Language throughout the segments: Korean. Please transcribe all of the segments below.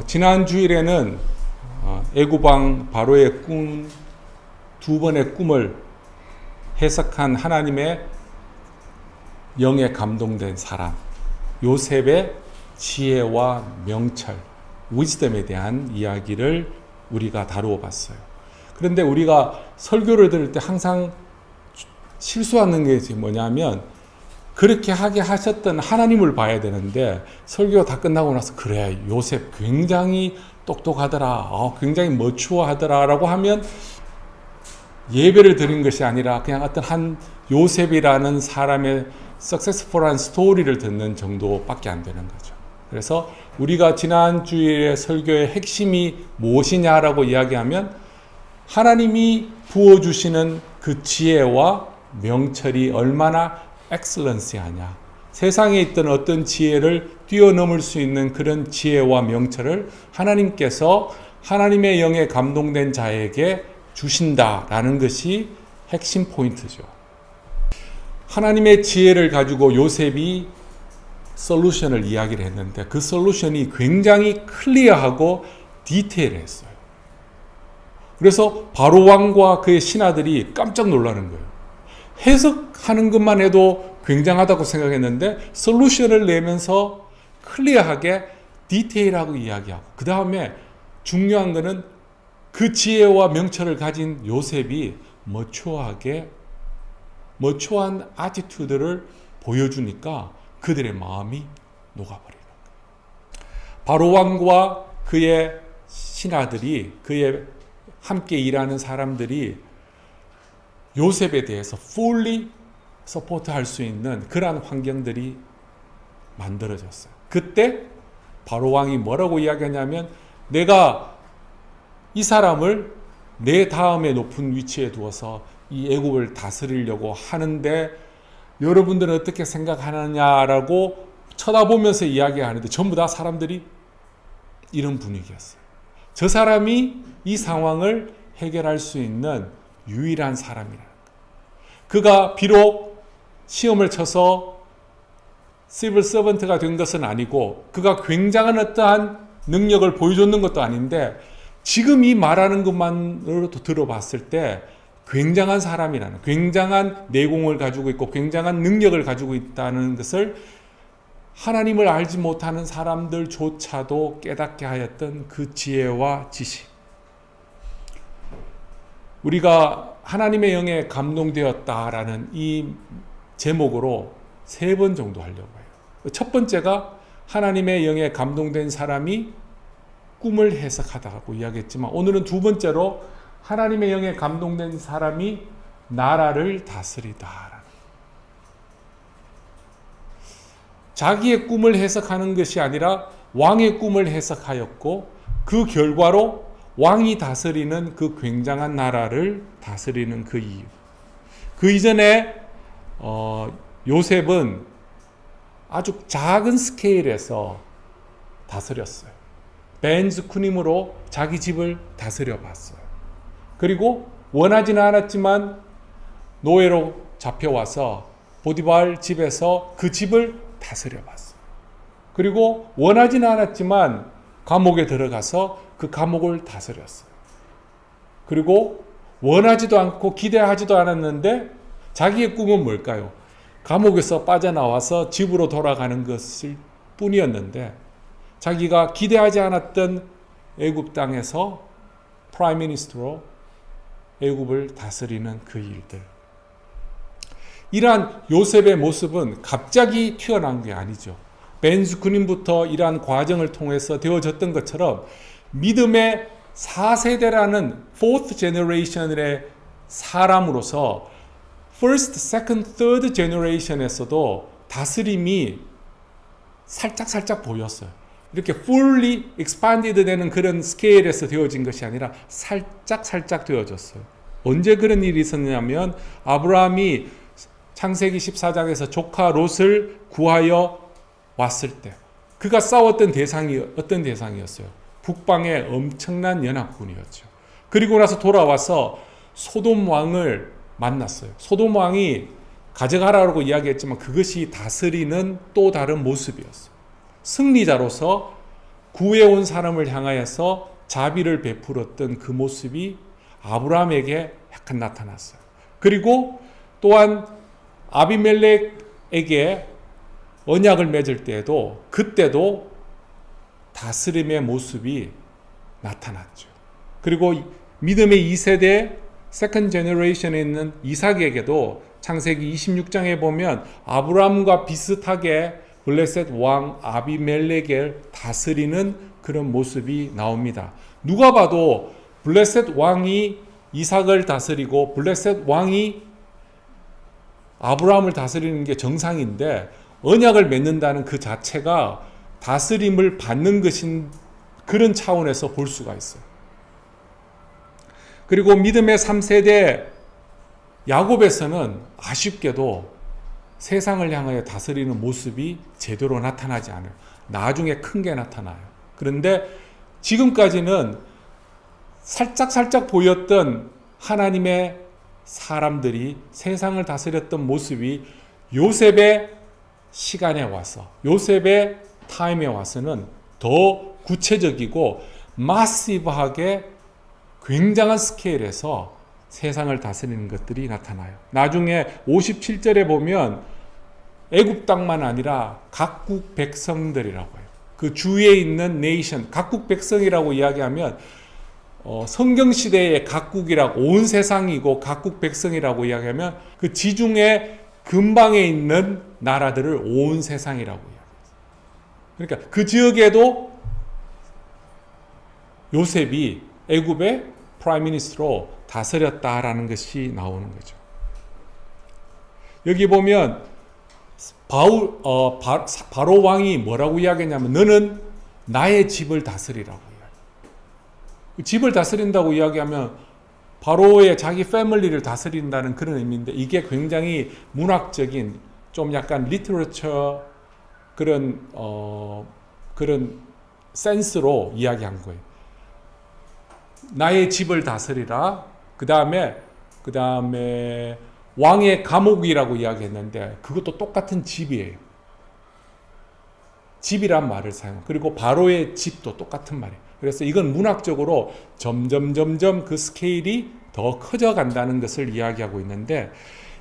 지난 주일에는 애굽왕 바로의 두 번의 꿈을 해석한 하나님의 영에 감동된 사람 요셉의 지혜와 명철, 위즈덤에 대한 이야기를 우리가 다루어 봤어요. 그런데 우리가 설교를 들을 때 항상 실수하는 게 뭐냐면 그렇게 하게 하셨던 하나님을 봐야 되는데 설교가 다 끝나고 나서 그래 요셉 굉장히 똑똑하더라, 굉장히 머추어하더라 라고 하면 예배를 드린 것이 아니라 그냥 어떤 한 요셉이라는 사람의 석세스풀한 스토리를 듣는 정도밖에 안 되는 거죠. 그래서 우리가 지난 주일의 설교의 핵심이 무엇이냐라고 이야기하면 하나님이 부어주시는 그 지혜와 명철이 얼마나 엑셀런시하냐, 세상에 있던 어떤 지혜를 뛰어넘을 수 있는 그런 지혜와 명철을 하나님께서 하나님의 영에 감동된 자에게 주신다라는 것이 핵심 포인트죠. 하나님의 지혜를 가지고 요셉이 솔루션을 이야기를 했는데 그 솔루션이 굉장히 클리어하고 디테일했어요. 그래서 바로 왕과 그의 신하들이 깜짝 놀라는 거예요. 해석하는 것만 해도 굉장하다고 생각했는데 솔루션을 내면서 클리어하게 디테일하고 이야기하고, 그 다음에 중요한 것은 그 지혜와 명철을 가진 요셉이 머추어한 아티튜드를 보여주니까 그들의 마음이 녹아버리는 거예요. 바로 왕과 그의 신하들이, 그의 함께 일하는 사람들이 요셉에 대해서 fully 서포트할 수 있는 그러한 환경들이 만들어졌어요. 그때 바로 왕이 뭐라고 이야기하냐면 내가 이 사람을 내 다음에 높은 위치에 두어서 이 애굽을 다스리려고 하는데 여러분들은 어떻게 생각하느냐라고 쳐다보면서 이야기하는데 전부 다 사람들이 이런 분위기였어요. 저 사람이 이 상황을 해결할 수 있는 유일한 사람이라는 거예요. 그가 비록 시험을 쳐서 시빌 서번트가 된 것은 아니고 그가 굉장한 어떠한 능력을 보여줬는 것도 아닌데 지금 이 말하는 것만으로도 들어봤을 때 굉장한 사람이라는, 굉장한 내공을 가지고 있고 굉장한 능력을 가지고 있다는 것을 하나님을 알지 못하는 사람들조차도 깨닫게 하였던 그 지혜와 지식. 우리가 하나님의 영에 감동되었다라는 이 제목으로 3번 정도 하려고 해요. 첫 번째가 하나님의 영에 감동된 사람이 꿈을 해석하다고 이야기했지만 오늘은 두 번째로 하나님의 영에 감동된 사람이 나라를 다스리다. 자기의 꿈을 해석하는 것이 아니라 왕의 꿈을 해석하였고 그 결과로 왕이 다스리는 그 굉장한 나라를 다스리는 그 이유. 그 이전에 요셉은 아주 작은 스케일에서 다스렸어요. 벤즈쿠님으로 자기 집을 다스려 봤어요. 그리고 원하지는 않았지만 노예로 잡혀와서 보디발 집에서 그 집을 다스려 봤어요. 그리고 원하지는 않았지만 감옥에 들어가서 그 감옥을 다스렸어요. 그리고 원하지도 않고 기대하지도 않았는데 자기의 꿈은 뭘까요? 감옥에서 빠져나와서 집으로 돌아가는 것일 뿐이었는데 자기가 기대하지 않았던 애굽 땅에서 프라임 미니스터로 애굽을 다스리는 그 일들. 이러한 요셉의 모습은 갑자기 튀어나온 게 아니죠. 벤즈쿠님부터 이러한 과정을 통해서 되어졌던 것처럼 믿음의 4세대라는 4th generation의 사람으로서 first, second, third generation에서도 다스림이 살짝 보였어요. 이렇게 fully expanded 되는 그런 스케일에서 되어진 것이 아니라 살짝 되어졌어요. 언제 그런 일이 있었냐면 아브라함이 창세기 14장에서 조카 롯을 구하여 왔을 때 그가 싸웠던 대상이 어떤 대상이었어요? 북방의 엄청난 연합군이었죠. 그리고 나서 돌아와서 소돔 왕을 만났어요. 소돔 왕이 가져가라고 이야기했지만 그것이 다스리는 또 다른 모습이었어요. 승리자로서 구해온 사람을 향하여서 자비를 베풀었던 그 모습이 아브라함에게 약간 나타났어요. 그리고 또한 아비멜렉에게 언약을 맺을 때에도 그때도 다스림의 모습이 나타났죠. 그리고 믿음의 2세대 세컨드 제너레이션에 있는 이삭에게도 창세기 26장에 보면 아브라함과 비슷하게 블레셋 왕 아비멜렉을 다스리는 그런 모습이 나옵니다. 누가 봐도 블레셋 왕이 이삭을 다스리고 블레셋 왕이 아브라함을 다스리는 게 정상인데 언약을 맺는다는 그 자체가 다스림을 받는 것인 그런 차원에서 볼 수가 있어요. 그리고 믿음의 3세대 야곱에서는 아쉽게도 세상을 향하여 다스리는 모습이 제대로 나타나지 않아요. 나중에 큰 게 나타나요. 그런데 지금까지는 살짝 보였던 하나님의 사람들이 세상을 다스렸던 모습이 요셉의 시간에 와서, 요셉의 타임에 와서는 더 구체적이고 마시브하게 굉장한 스케일에서 세상을 다스리는 것들이 나타나요. 나중에 57절에 보면 애굽 땅만 아니라 각국 백성들이라고 해요. 그 주위에 있는 네이션, 각국 백성이라고 이야기하면 성경시대의 각국이라고, 온 세상이고 각국 백성이라고 이야기하면 그 지중해 근방에 있는 나라들을 온 세상이라고 이야기해요. 그러니까 그 지역에도 요셉이 애굽의 프라임 미니스터로 다스렸다라는 것이 나오는 거죠. 여기 보면 바로 왕이 뭐라고 이야기했냐면 너는 나의 집을 다스리라고 이야기해요. 집을 다스린다고 이야기하면 바로의 자기 패밀리를 다스린다는 그런 의미인데 이게 굉장히 문학적인 좀 약간 리터처 그런 센스로 이야기한 거예요. 나의 집을 다스리라. 그 다음에 왕의 감옥이라고 이야기했는데 그것도 똑같은 집이에요. 집이란 말을 사용. 그리고 바로의 집도 똑같은 말이에요. 그래서 이건 문학적으로 점점 그 스케일이 더 커져 간다는 것을 이야기하고 있는데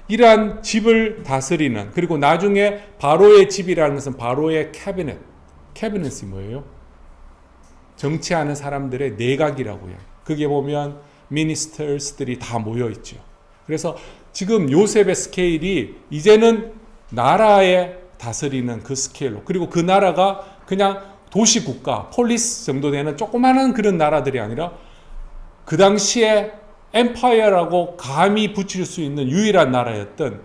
이러한 집을 다스리는, 그리고 나중에 바로의 집이라는 것은 바로의 캐비넷이 뭐예요? 정치하는 사람들의 내각이라고 해요. 그게 보면 미니스터스들이 다 모여 있죠. 그래서 지금 요셉의 스케일이 이제는 나라에 다스리는 그 스케일로, 그리고 그 나라가 그냥 도시국가, 폴리스 정도 되는 조그마한 그런 나라들이 아니라 그 당시에 엠파이어라고 감히 붙일 수 있는 유일한 나라였던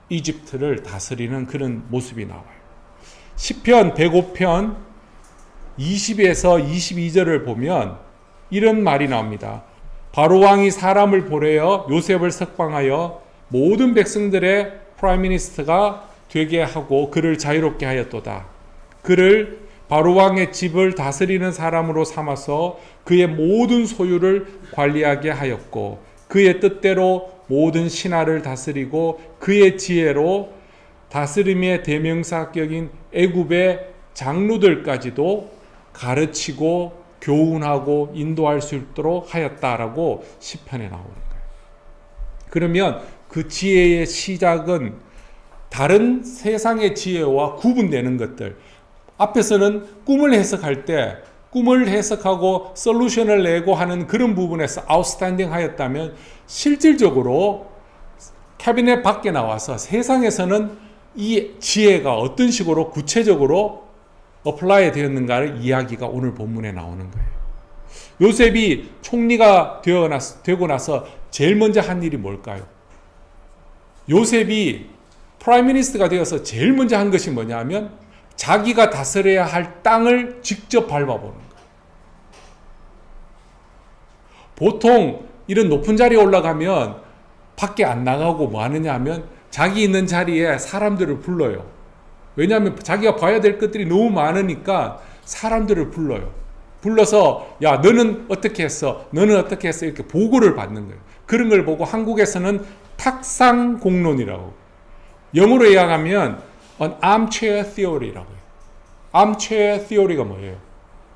이집트를 다스리는 그런 모습이 나와요. 시편 105편 20에서 22절을 보면 이런 말이 나옵니다. 바로 왕이 사람을 보내어 요셉을 석방하여 모든 백성들의 프라임 미니스터가 되게 하고 그를 자유롭게 하였도다. 그를 바로 왕의 집을 다스리는 사람으로 삼아서 그의 모든 소유를 관리하게 하였고 그의 뜻대로 모든 신하를 다스리고 그의 지혜로 다스림의 대명사격인 애굽의 장로들까지도 가르치고 교훈하고 인도할 수 있도록 하였다라고 시편에 나오는 거예요. 그러면 그 지혜의 시작은 다른 세상의 지혜와 구분되는 것들, 앞에서는 꿈을 해석할 때 꿈을 해석하고 솔루션을 내고 하는 그런 부분에서 아웃스탠딩 하였다면 실질적으로 캐비넷 밖에 나와서 세상에서는 이 지혜가 어떤 식으로 구체적으로 어플라이 되었는가를 이야기가 오늘 본문에 나오는 거예요. 요셉이 총리가 되고 나서 제일 먼저 한 일이 뭘까요? 요셉이 프라임 미니스터가 되어서 제일 먼저 한 것이 뭐냐면 자기가 다스려야 할 땅을 직접 밟아보는 거예요. 보통 이런 높은 자리에 올라가면 밖에 안 나가고 뭐 하느냐 하면 자기 있는 자리에 사람들을 불러요. 왜냐하면 자기가 봐야 될 것들이 너무 많으니까 사람들을 불러요. 불러서 야 너는 어떻게 했어? 너는 어떻게 했어? 이렇게 보고를 받는 거예요. 그런 걸 보고 한국에서는 탁상 공론이라고, 영어로 이야기하면 an armchair theory라고 해요. armchair theory가 뭐예요?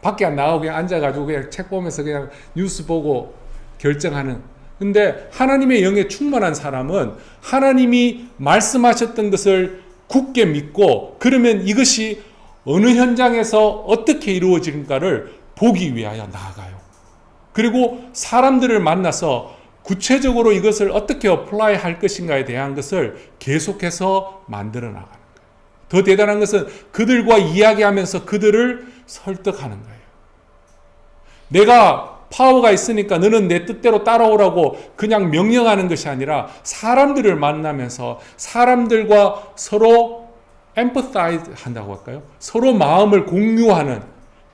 밖에 안 나가고 그냥 앉아가지고 그냥 책 보면서 그냥 뉴스 보고 결정하는. 근데 하나님의 영에 충만한 사람은 하나님이 말씀하셨던 것을 굳게 믿고, 그러면 이것이 어느 현장에서 어떻게 이루어지는가를 보기 위하여 나아가요. 그리고 사람들을 만나서 구체적으로 이것을 어떻게 어플라이 할 것인가에 대한 것을 계속해서 만들어 나가는 거예요. 더 대단한 것은 그들과 이야기하면서 그들을 설득하는 거예요. 내가 파워가 있으니까 너는 내 뜻대로 따라오라고 그냥 명령하는 것이 아니라 사람들을 만나면서 사람들과 서로 empathize 한다고 할까요? 서로 마음을 공유하는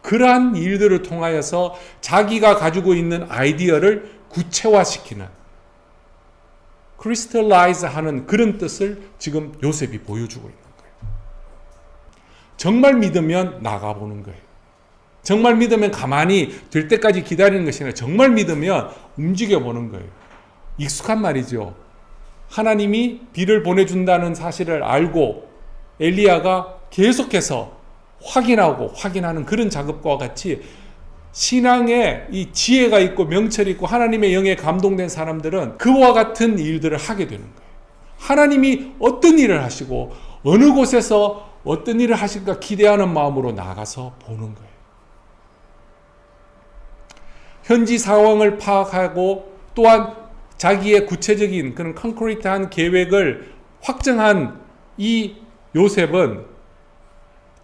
그러한 일들을 통하여서 자기가 가지고 있는 아이디어를 구체화시키는, crystallize 하는 그런 뜻을 지금 요셉이 보여주고 있는 거예요. 정말 믿으면 나가보는 거예요. 정말 믿으면 가만히 될 때까지 기다리는 것이 아니라 정말 믿으면 움직여보는 거예요. 익숙한 말이죠. 하나님이 비를 보내준다는 사실을 알고 엘리야가 계속해서 확인하고 확인하는 그런 작업과 같이 신앙에 이 지혜가 있고 명철이 있고 하나님의 영에 감동된 사람들은 그와 같은 일들을 하게 되는 거예요. 하나님이 어떤 일을 하시고 어느 곳에서 어떤 일을 하실까 기대하는 마음으로 나가서 보는 거예요. 현지 상황을 파악하고 또한 자기의 구체적인 그런 콘크리트한 계획을 확정한 이 요셉은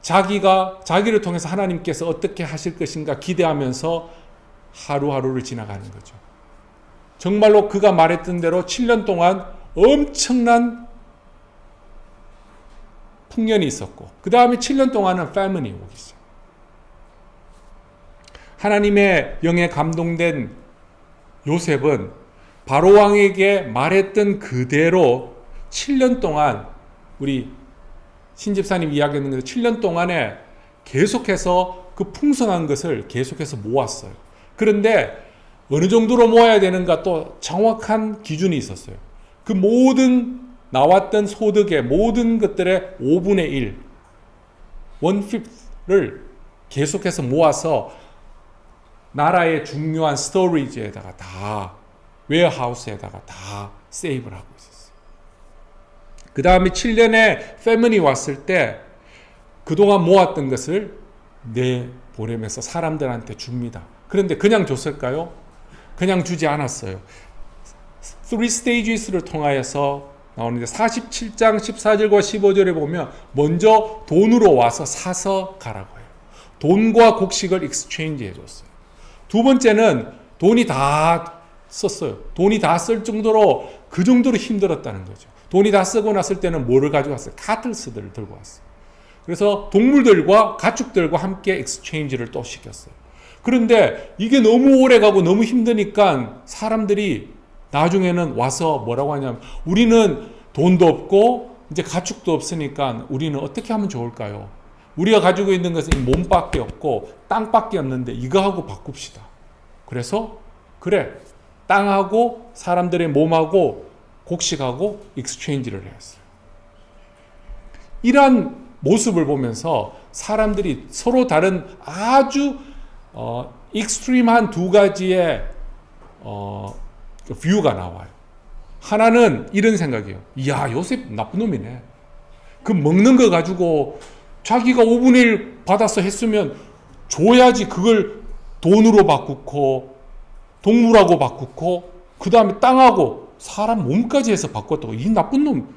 자기를 통해서 하나님께서 어떻게 하실 것인가 기대하면서 하루하루를 지나가는 거죠. 정말로 그가 말했던 대로 7년 동안 엄청난 풍년이 있었고 그 다음에 7년 동안은 패먼이 오기 시작해요. 하나님의 영에 감동된 요셉은 바로 왕에게 말했던 그대로 7년 동안 우리 신집사님 이야기했는 것 7년 동안에 계속해서 그 풍성한 것을 계속해서 모았어요. 그런데 어느 정도로 모아야 되는가 또 정확한 기준이 있었어요. 그 모든 나왔던 소득의 모든 것들의 5분의 1, 1/5를 계속해서 모아서 나라의 중요한 스토리지에다가 다 웨어하우스에다가 다 세이브를 하고 있었어요. 그 다음에 7년에 패먼이 왔을 때 그동안 모았던 것을 내보내면서 사람들한테 줍니다. 그런데 그냥 줬을까요? 그냥 주지 않았어요. 3stages를 통하여서 나오는데 47장 14절과 15절에 보면 먼저 돈으로 와서 사서 가라고 해요. 돈과 곡식을 익스체인지 해줬어요. 두 번째는 돈이 다 썼어요. 돈이 다 쓸 정도로 그 정도로 힘들었다는 거죠. 돈이 다 쓰고 났을 때는 뭐를 가져왔어요? 카틀스들을 들고 왔어요. 그래서 동물들과 가축들과 함께 익스체인지를 또 시켰어요. 그런데 이게 너무 오래 가고 너무 힘드니까 사람들이 나중에는 와서 뭐라고 하냐면 우리는 돈도 없고 이제 가축도 없으니까 우리는 어떻게 하면 좋을까요? 우리가 가지고 있는 것은 몸밖에 없고 땅밖에 없는데 이거하고 바꿉시다. 그래서 그래 땅하고 사람들의 몸하고 곡식하고 익스체인지를 했어요. 이러한 모습을 보면서 사람들이 서로 다른 아주 익스트림한 두 가지의 뷰가 나와요. 하나는 이런 생각이에요. 이야, 요셉 나쁜 놈이네. 그 먹는 거 가지고 자기가 5분의 1 받아서 했으면 줘야지. 그걸 돈으로 바꾸고 동물하고 바꾸고 그 다음에 땅하고 사람 몸까지 해서 바꿨다고. 이 나쁜 놈.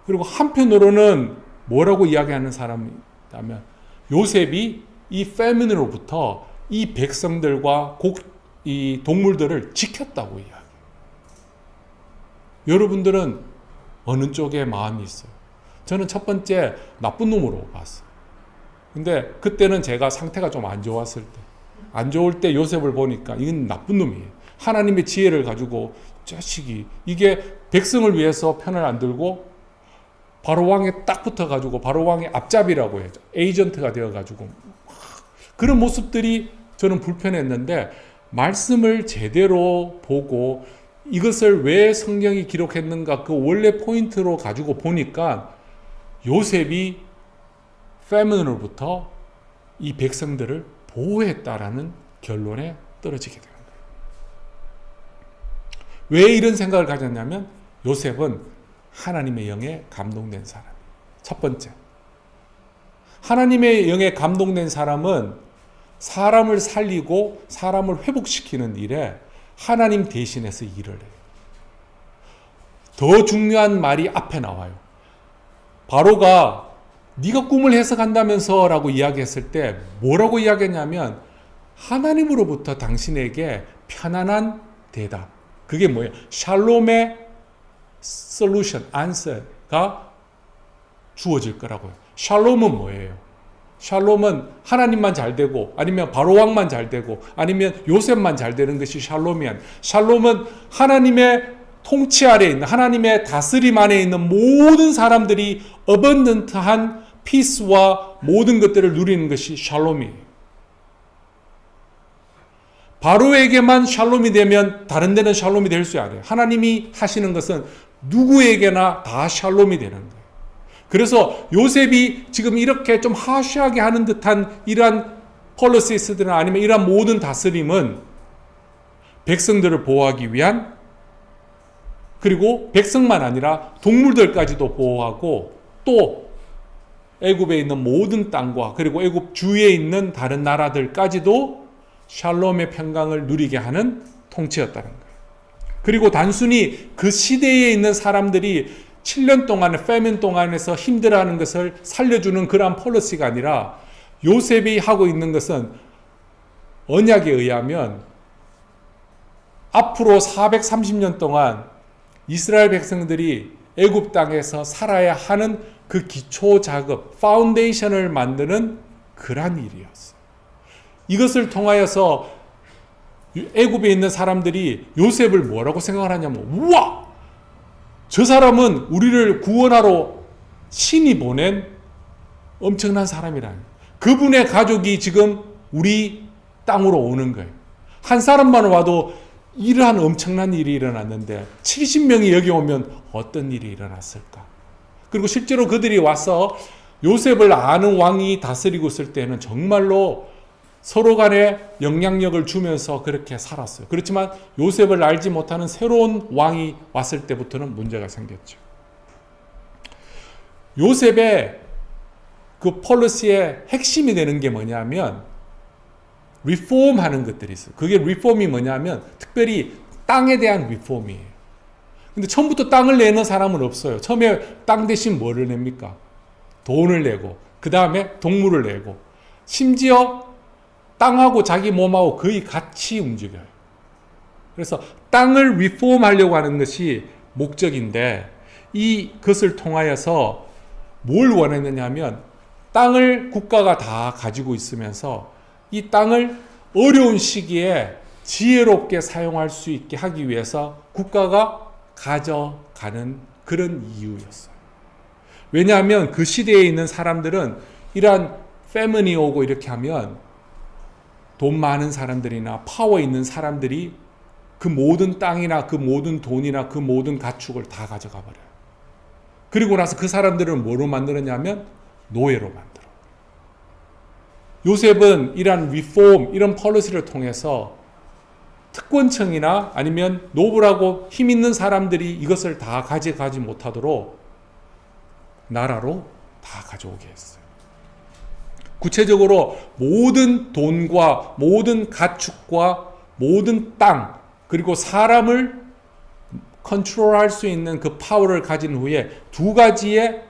그리고 한편으로는 뭐라고 이야기하는 사람이 있다면 요셉이 이 패민으로부터 이 백성들과 이 동물들을 지켰다고 이야기해요. 여러분들은 어느 쪽에 마음이 있어요? 저는 첫 번째 나쁜 놈으로 봤어요. 근데 그때는 제가 상태가 좀 안 좋았을 때, 안 좋을 때 요셉을 보니까 이건 나쁜 놈이에요. 하나님의 지혜를 가지고 자식이 이게 백성을 위해서 편을 안 들고 바로 왕에 딱 붙어가지고 바로 왕의 앞잡이라고 해야죠. 에이전트가 되어가지고 그런 모습들이 저는 불편했는데 말씀을 제대로 보고 이것을 왜 성경이 기록했는가 그 원래 포인트로 가지고 보니까 요셉이 패민으로부터 이 백성들을 보호했다라는 결론에 떨어지게 되는 거예요. 왜 이런 생각을 가졌냐면 요셉은 하나님의 영에 감동된 사람이에요. 첫 번째, 하나님의 영에 감동된 사람은 사람을 살리고 사람을 회복시키는 일에 하나님 대신해서 일을 해요. 더 중요한 말이 앞에 나와요. 바로가 네가 꿈을 해석한다면서 라고 이야기했을 때 뭐라고 이야기했냐면 하나님으로부터 당신에게 편안한 대답, 그게 뭐예요? 샬롬의 솔루션, 안서가 주어질 거라고요. 샬롬은 뭐예요? 샬롬은 하나님만 잘 되고 아니면 바로 왕만 잘 되고 아니면 요셉만 잘 되는 것이 샬롬이 아니에요. 샬롬은 하나님의 통치 아래에 있는, 하나님의 다스림 안에 있는 모든 사람들이 어번던트한 피스와 모든 것들을 누리는 것이 샬롬이에요. 바로에게만 샬롬이 되면 다른 데는 샬롬이 될 수 없어요. 하나님이 하시는 것은 누구에게나 다 샬롬이 되는 거예요. 그래서 요셉이 지금 이렇게 좀 하시하게 하는 듯한 이러한 폴리시스들이나 아니면 이러한 모든 다스림은 백성들을 보호하기 위한, 그리고 백성만 아니라 동물들까지도 보호하고 또 애굽에 있는 모든 땅과 그리고 애굽 주위에 있는 다른 나라들까지도 샬롬의 평강을 누리게 하는 통치였다는 거예요. 그리고 단순히 그 시대에 있는 사람들이 7년 동안의 패민 동안에서 힘들어하는 것을 살려주는 그러한 폴리시가 아니라 요셉이 하고 있는 것은 언약에 의하면 앞으로 430년 동안 이스라엘 백성들이 애굽 땅에서 살아야 하는 그 기초 작업, 파운데이션을 만드는 그러한 일이었어요. 이것을 통하여서 애굽에 있는 사람들이 요셉을 뭐라고 생각을 하냐면, 우와! 저 사람은 우리를 구원하러 신이 보낸 엄청난 사람이라는, 그분의 가족이 지금 우리 땅으로 오는 거예요. 한 사람만 와도 이러한 엄청난 일이 일어났는데 70명이 여기 오면 어떤 일이 일어났을까? 그리고 실제로 그들이 와서 요셉을 아는 왕이 다스리고 있을 때는 정말로 서로 간에 영향력을 주면서 그렇게 살았어요. 그렇지만 요셉을 알지 못하는 새로운 왕이 왔을 때부터는 문제가 생겼죠. 요셉의 그 폴리시의 핵심이 되는 게 뭐냐면 리폼 하는 것들이 있어요. 그게 리폼이 뭐냐면 특별히 땅에 대한 리폼이에요. 근데 처음부터 땅을 내는 사람은 없어요. 처음에 땅 대신 뭐를 냅니까? 돈을 내고 그 다음에 동물을 내고 심지어 땅하고 자기 몸하고 거의 같이 움직여요. 그래서 땅을 리폼하려고 하는 것이 목적인데 이것을 통하여서 뭘 원했느냐 하면 땅을 국가가 다 가지고 있으면서 이 땅을 어려운 시기에 지혜롭게 사용할 수 있게 하기 위해서 국가가 가져가는 그런 이유였어요. 왜냐하면 그 시대에 있는 사람들은 이러한 패먼이 오고 이렇게 하면 돈 많은 사람들이나 파워 있는 사람들이 그 모든 땅이나 그 모든 돈이나 그 모든 가축을 다 가져가 버려요. 그리고 나서 그 사람들을 뭐로 만들었냐면 노예로 만들어요. 요셉은 이런 리폼, 이런 폴리시를 통해서 특권층이나 아니면 노블하고 힘 있는 사람들이 이것을 다 가져가지 못하도록 나라로 다 가져오게 했어요. 구체적으로 모든 돈과 모든 가축과 모든 땅 그리고 사람을 컨트롤할 수 있는 그 파워를 가진 후에 두 가지의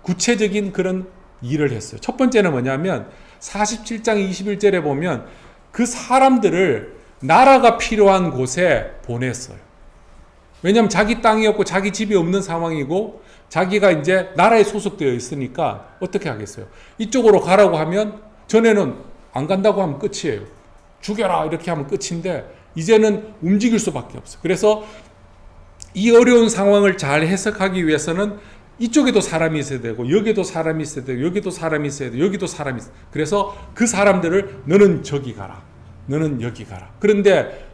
구체적인 그런 일을 했어요. 첫 번째는 뭐냐면 47장 21절에 보면 그 사람들을 나라가 필요한 곳에 보냈어요. 왜냐하면 자기 땅이었고 자기 집이 없는 상황이고 자기가 이제 나라에 소속되어 있으니까 어떻게 하겠어요? 이쪽으로 가라고 하면 전에는 안 간다고 하면 끝이에요. 죽여라 이렇게 하면 끝인데 이제는 움직일 수밖에 없어요. 그래서 이 어려운 상황을 잘 해석하기 위해서는 이쪽에도 사람이 있어야 되고 여기도 사람이 있어야 되고 여기도 사람이 있어야 되고 여기도 사람이 있어야 되고 그래서 그 사람들을 너는 저기 가라 너는 여기 가라. 그런데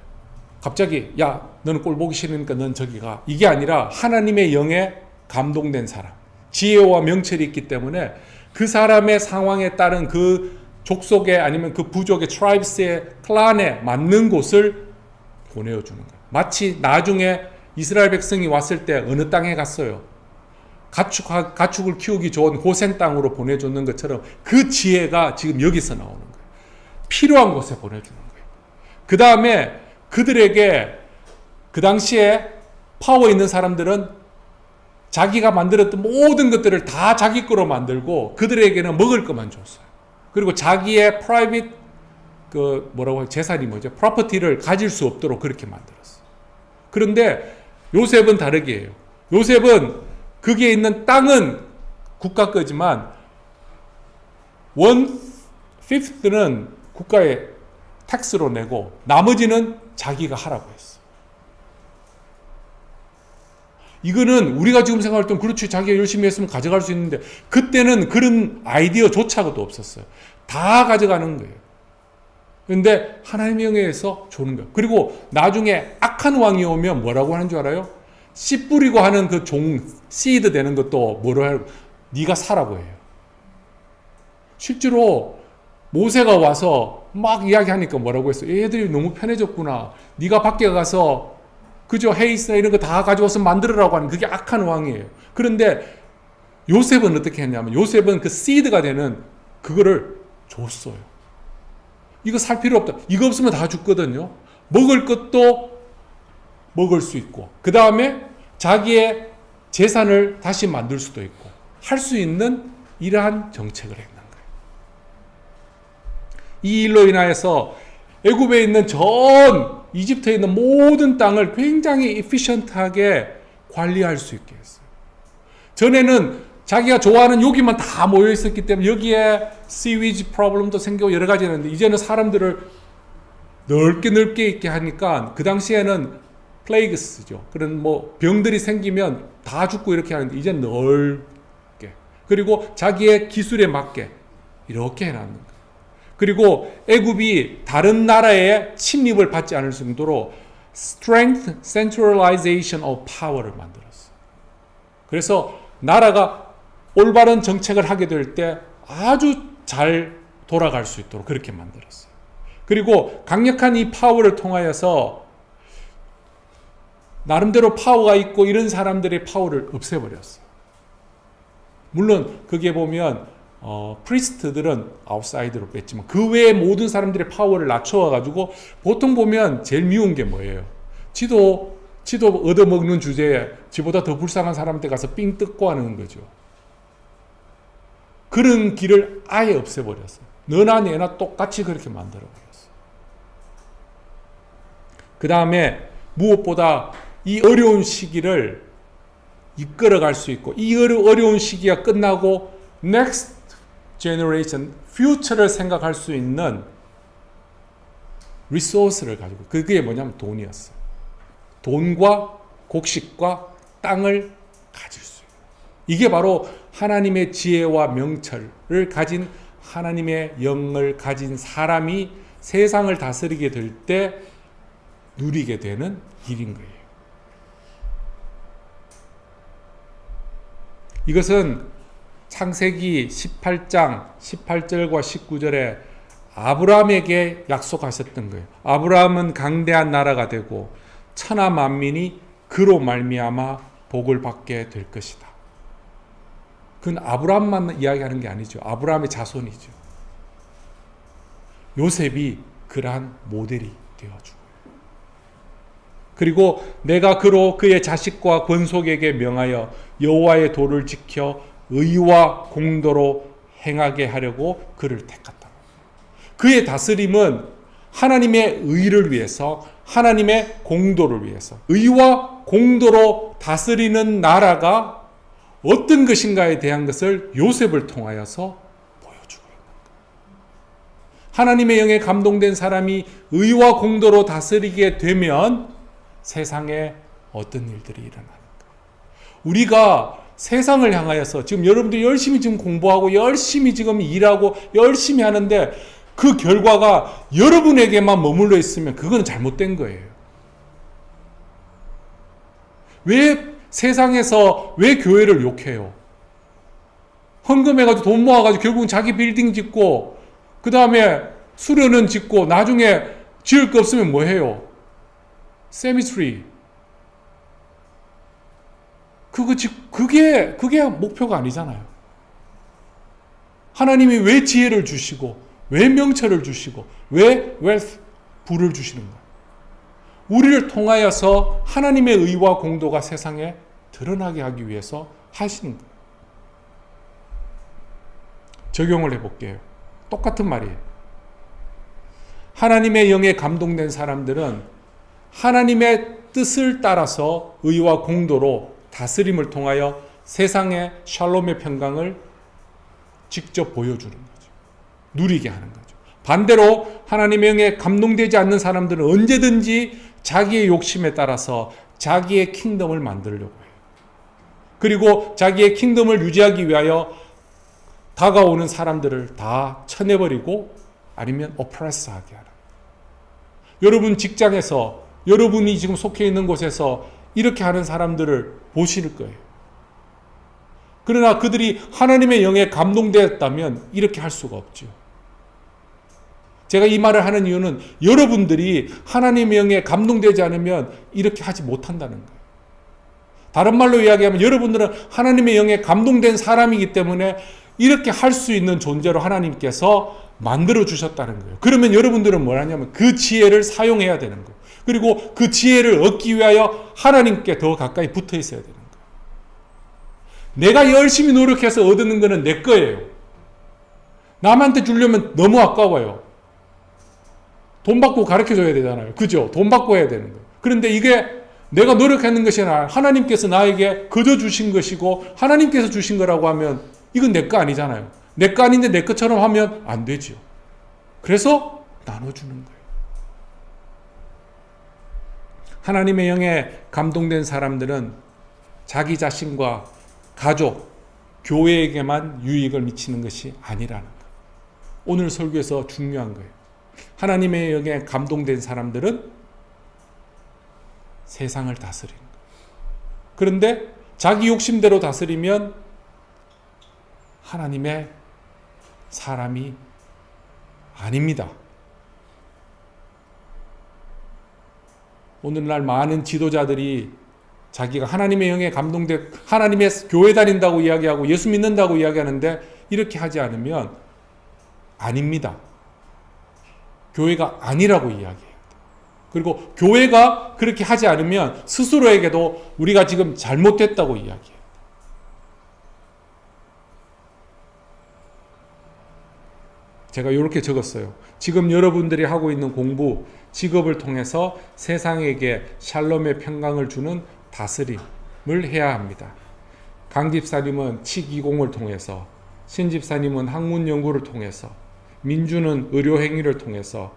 갑자기 야 너는 꼴 보기 싫으니까 넌 저기 가. 이게 아니라 하나님의 영에 감동된 사람, 지혜와 명철이 있기 때문에 그 사람의 상황에 따른 그 족속에 아니면 그 부족의 트라이브스의 클란에 맞는 곳을 보내주는 거예요. 마치 나중에 이스라엘 백성이 왔을 때 어느 땅에 갔어요? 가축을 키우기 좋은 고센 땅으로 보내주는 것처럼 그 지혜가 지금 여기서 나오는 거예요. 필요한 곳에 보내주는 거예요. 그 다음에 그들에게 그 당시에 파워 있는 사람들은 자기가 만들었던 모든 것들을 다 자기 거로 만들고 그들에게는 먹을 것만 줬어요. 그리고 자기의 프라이빗 재산이 뭐죠? 프로퍼티를 가질 수 없도록 그렇게 만들었어요. 그런데 요셉은 다르게 해요. 요셉은 거기에 있는 땅은 국가 거지만 1/5는 국가에 텍스로 내고 나머지는 자기가 하라고 했어. 이거는 우리가 지금 생각할 때는 그렇지, 자기가 열심히 했으면 가져갈 수 있는데 그때는 그런 아이디어조차도 없었어요. 다 가져가는 거예요. 그런데 하나님의 영에서 주는 거예요. 그리고 나중에 악한 왕이 오면 뭐라고 하는 줄 알아요? 씨 뿌리고 하는 그 씨드 되는 것도 뭐로 해요? 네가 사라고 해요. 실제로 모세가 와서 막 이야기하니까 뭐라고 했어요? 얘들이 너무 편해졌구나. 네가 밖에 가서 그저 헤이스나 이런 거 다 가져와서 만들으라고 하는 그게 악한 왕이에요. 그런데 요셉은 어떻게 했냐면 요셉은 그 씨드가 되는 그거를 줬어요. 이거 살 필요 없다. 이거 없으면 다 죽거든요. 먹을 것도 먹을 수 있고 그 다음에 자기의 재산을 다시 만들 수도 있고 할 수 있는 이러한 정책을 했는 거예요. 이 일로 인하여서 애굽에 있는 이집트에 있는 모든 땅을 굉장히 에피션트하게 관리할 수 있게 했어요. 전에는 자기가 좋아하는 여기만 다 모여 있었기 때문에 여기에 시위지 프로블럼도 생기고 여러 가지 했는데 이제는 사람들을 넓게 있게 하니까 그 당시에는 플레이그스죠. 그런 병들이 생기면 다 죽고 이렇게 하는데 이제 넓게 그리고 자기의 기술에 맞게 이렇게 해놨는 거예요. 그리고 애굽이 다른 나라의 침입을 받지 않을 정도로 strength centralization of power를 만들었어요. 그래서 나라가 올바른 정책을 하게 될 때 아주 잘 돌아갈 수 있도록 그렇게 만들었어요. 그리고 강력한 이 파워를 통하여서 나름대로 파워가 있고 이런 사람들의 파워를 없애버렸어요. 물론 그게 보면 프리스트들은 아웃사이드로 뺐지만 그 외의 모든 사람들의 파워를 낮춰와가지고 보통 보면 제일 미운 게 뭐예요? 지도 얻어먹는 주제에 지보다 더 불쌍한 사람한테 가서 삥 뜯고 하는 거죠. 그런 길을 아예 없애버렸어요. 너나 내나 똑같이 그렇게 만들어버렸어요. 그 다음에 무엇보다 이 어려운 시기를 이끌어갈 수 있고 이 어려운 시기가 끝나고 next generation, future를 생각할 수 있는 리소스를 가지고 그게 뭐냐면 돈이었어요. 돈과 곡식과 땅을 가질 수 있는 이게 바로 하나님의 지혜와 명철을 가진 하나님의 영을 가진 사람이 세상을 다스리게 될 때 누리게 되는 길인 거예요. 이것은 창세기 18장 18절과 19절에 아브라함에게 약속하셨던 거예요. 아브라함은 강대한 나라가 되고 천하 만민이 그로 말미암아 복을 받게 될 것이다. 그건 아브라함만 이야기하는 게 아니죠. 아브라함의 자손이죠. 요셉이 그러한 모델이 되어주고 그리고 내가 그로 그의 자식과 권속에게 명하여 여호와의 도를 지켜 의와 공도로 행하게 하려고 그를 택했다. 그의 다스림은 하나님의 의를 위해서 하나님의 공도를 위해서 의와 공도로 다스리는 나라가 어떤 것인가에 대한 것을 요셉을 통하여서 보여주고 있는 거예요. 하나님의 영에 감동된 사람이 의와 공도로 다스리게 되면 세상에 어떤 일들이 일어나는가. 우리가 세상을 향하여서 지금 여러분들이 열심히 지금 공부하고 열심히 지금 일하고 열심히 하는데 그 결과가 여러분에게만 머물러 있으면 그건 잘못된 거예요. 왜 세상에서 왜 교회를 욕해요? 헌금해가지고 돈 모아가지고 결국은 자기 빌딩 짓고 그 다음에 수련은 짓고 나중에 지을 거 없으면 뭐 해요? 세미트리. 그게 목표가 아니잖아요. 하나님이 왜 지혜를 주시고, 왜 명철을 주시고, 왜 웨alth, 부를 주시는가? 우리를 통하여서 하나님의 의와 공도가 세상에 드러나게 하기 위해서 하시는 거예요. 적용을 해볼게요. 똑같은 말이에요. 하나님의 영에 감동된 사람들은 하나님의 뜻을 따라서 의와 공도로 다스림을 통하여 세상의 샬롬의 평강을 직접 보여주는 거죠. 누리게 하는 거죠. 반대로 하나님의 영에 감동되지 않는 사람들은 언제든지 자기의 욕심에 따라서 자기의 킹덤을 만들려고 해요. 그리고 자기의 킹덤을 유지하기 위하여 다가오는 사람들을 다 쳐내버리고 아니면 오프레스하게 하는. 여러분 직장에서, 여러분이 지금 속해 있는 곳에서 이렇게 하는 사람들을 보실 거예요. 그러나 그들이 하나님의 영에 감동되었다면 이렇게 할 수가 없죠. 제가 이 말을 하는 이유는 여러분들이 하나님의 영에 감동되지 않으면 이렇게 하지 못한다는 거예요. 다른 말로 이야기하면 여러분들은 하나님의 영에 감동된 사람이기 때문에 이렇게 할 수 있는 존재로 하나님께서 만들어 주셨다는 거예요. 그러면 여러분들은 뭘 하냐면 그 지혜를 사용해야 되는 거예요. 그리고 그 지혜를 얻기 위하여 하나님께 더 가까이 붙어 있어야 되는 거예요. 내가 열심히 노력해서 얻는 거는 내 거예요. 남한테 주려면 너무 아까워요. 돈 받고 가르쳐 줘야 되잖아요. 그죠? 돈 받고 해야 되는 거예요. 그런데 이게 내가 노력하는 것이 아니라 하나님께서 나에게 거저 주신 것이고 하나님께서 주신 거라고 하면 이건 내 거 아니잖아요. 내 거 아닌데 내 것처럼 하면 안 되죠. 그래서 나눠주는 거예요. 하나님의 영에 감동된 사람들은 자기 자신과 가족, 교회에게만 유익을 미치는 것이 아니라는 거예요. 오늘 설교에서 중요한 거예요. 하나님의 영에 감동된 사람들은 세상을 다스리는 거예요. 그런데 자기 욕심대로 다스리면 하나님의 사람이 아닙니다. 오늘날 많은 지도자들이 자기가 하나님의 영에 감동돼 하나님의 교회 다닌다고 이야기하고 예수 믿는다고 이야기하는데 이렇게 하지 않으면 아닙니다. 교회가 아니라고 이야기해요. 그리고 교회가 그렇게 하지 않으면 스스로에게도 우리가 지금 잘못됐다고 이야기해요. 제가 이렇게 적었어요. 지금 여러분들이 하고 있는 공부, 직업을 통해서 세상에게 샬롬의 평강을 주는 다스림을 해야 합니다. 강 집사님은 치기공을 통해서, 신 집사님은 학문 연구를 통해서, 민주는 의료 행위를 통해서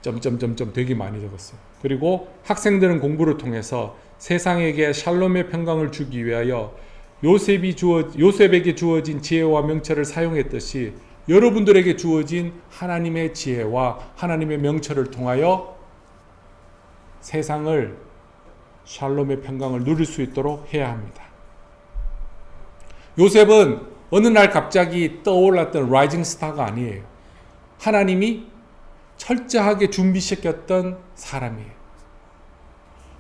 점점점점 되게 많이 적었어요. 그리고 학생들은 공부를 통해서 세상에게 샬롬의 평강을 주기 위하여 요셉에게 주어진 지혜와 명철을 사용했듯이 여러분들에게 주어진 하나님의 지혜와 하나님의 명철을 통하여 세상을 샬롬의 평강을 누릴 수 있도록 해야 합니다. 요셉은 어느 날 갑자기 떠올랐던 라이징 스타가 아니에요. 하나님이 철저하게 준비시켰던 사람이에요.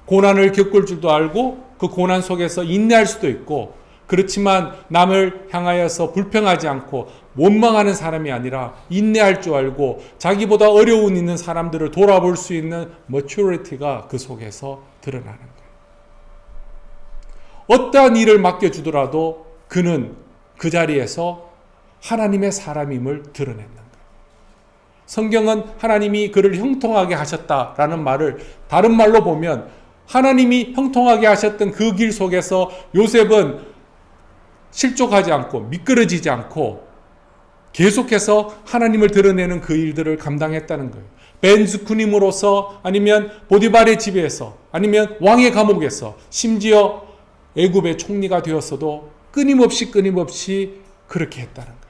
고난을 겪을 줄도 알고 그 고난 속에서 인내할 수도 있고, 그렇지만 남을 향하여서 불평하지 않고 원망하는 사람이 아니라 인내할 줄 알고 자기보다 어려운 있는 사람들을 돌아볼 수 있는 머추리티가 그 속에서 드러나는 거예요. 어떠한 일을 맡겨주더라도 그는 그 자리에서 하나님의 사람임을 드러낸다는 거예요. 성경은 하나님이 그를 형통하게 하셨다라는 말을 다른 말로 보면 하나님이 형통하게 하셨던 그 길 속에서 요셉은 실족하지 않고 미끄러지지 않고 계속해서 하나님을 드러내는 그 일들을 감당했다는 거예요. 벤스쿠님으로서 아니면 보디발의 집에서 아니면 왕의 감옥에서 심지어 애굽의 총리가 되었어도 끊임없이 그렇게 했다는 거예요.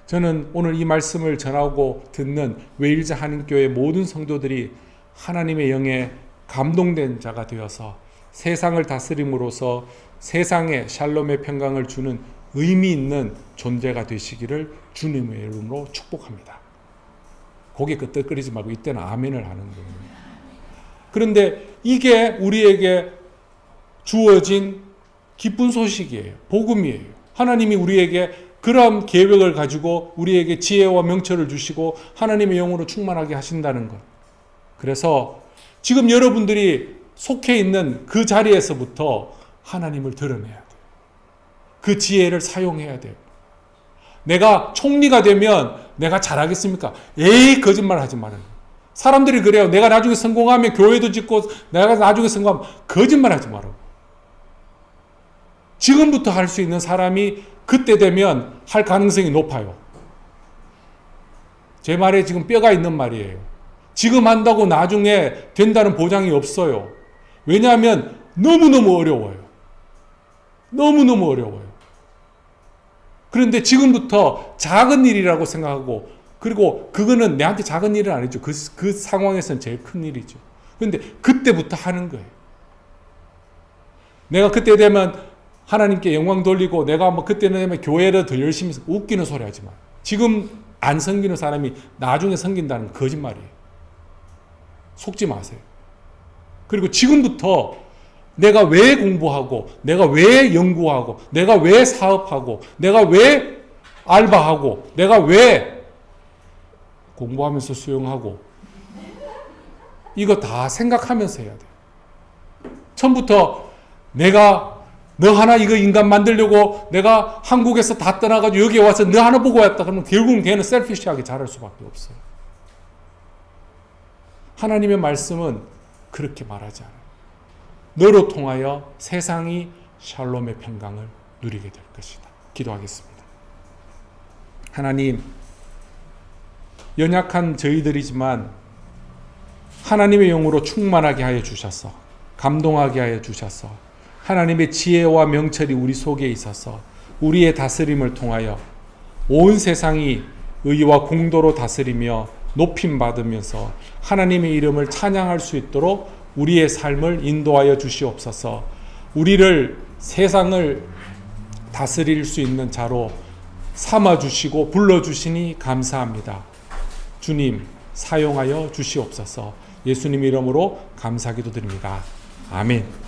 저는 오늘 이 말씀을 전하고 듣는 웨일즈 한인교회 모든 성도들이 하나님의 영에 감동된 자가 되어서 세상을 다스림으로써 세상에 샬롬의 평강을 주는 의미 있는 존재가 되시기를 주님의 이름으로 축복합니다. 고개 끄덕거리지 말고 이때는 아멘을 하는 거예요. 그런데 이게 우리에게 주어진 기쁜 소식이에요. 복음이에요. 하나님이 우리에게 그런 계획을 가지고 우리에게 지혜와 명철을 주시고 하나님의 영으로 충만하게 하신다는 것. 그래서 지금 여러분들이 속해 있는 그 자리에서부터 하나님을 드러내야 돼요. 그 지혜를 사용해야 돼요. 내가 총리가 되면 내가 잘하겠습니까? 에이, 거짓말 하지 말아요. 사람들이 그래요. 내가 나중에 성공하면 교회도 짓고 내가 나중에 성공하면 거짓말 하지 말아요. 지금부터 할 수 있는 사람이 그때 되면 할 가능성이 높아요. 제 말에 지금 뼈가 있는 말이에요. 지금 한다고 나중에 된다는 보장이 없어요. 왜냐하면 너무너무 어려워요. 너무너무 어려워요. 그런데 지금부터 작은 일이라고 생각하고, 그리고 그거는 내한테 작은 일은 아니죠. 그 상황에서는 제일 큰 일이죠. 그런데 그때부터 하는 거예요. 내가 그때 되면 하나님께 영광 돌리고, 내가 뭐 그때는 되면 교회를 더 열심히 웃기는 소리 하지 마. 지금 안 섬기는 사람이 나중에 섬긴다는 건 거짓말이에요. 속지 마세요. 그리고 지금부터 내가 왜 공부하고, 내가 왜 연구하고, 내가 왜 사업하고, 내가 왜 알바하고, 내가 왜 공부하면서 수영하고, 이거 다 생각하면서 해야 돼요. 처음부터 내가 너 하나 이거 인간 만들려고 내가 한국에서 다 떠나가지고 여기에 와서 너 하나 보고 왔다 그러면 결국은 걔는 셀피시하게 자랄 수밖에 없어요. 하나님의 말씀은 그렇게 말하지 않아요. 너로 통하여 세상이 샬롬의 평강을 누리게 될 것이다. 기도하겠습니다. 하나님, 연약한 저희들이지만 하나님의 영으로 충만하게 하여 주셔서, 감동하게 하여 주셔서, 하나님의 지혜와 명철이 우리 속에 있어서 우리의 다스림을 통하여 온 세상이 의와 공도로 다스리며 높임 받으면서 하나님의 이름을 찬양할 수 있도록 우리의 삶을 인도하여 주시옵소서. 우리를 세상을 다스릴 수 있는 자로 삼아주시고 불러주시니 감사합니다. 주님, 사용하여 주시옵소서. 예수님 이름으로 감사기도 드립니다. 아멘.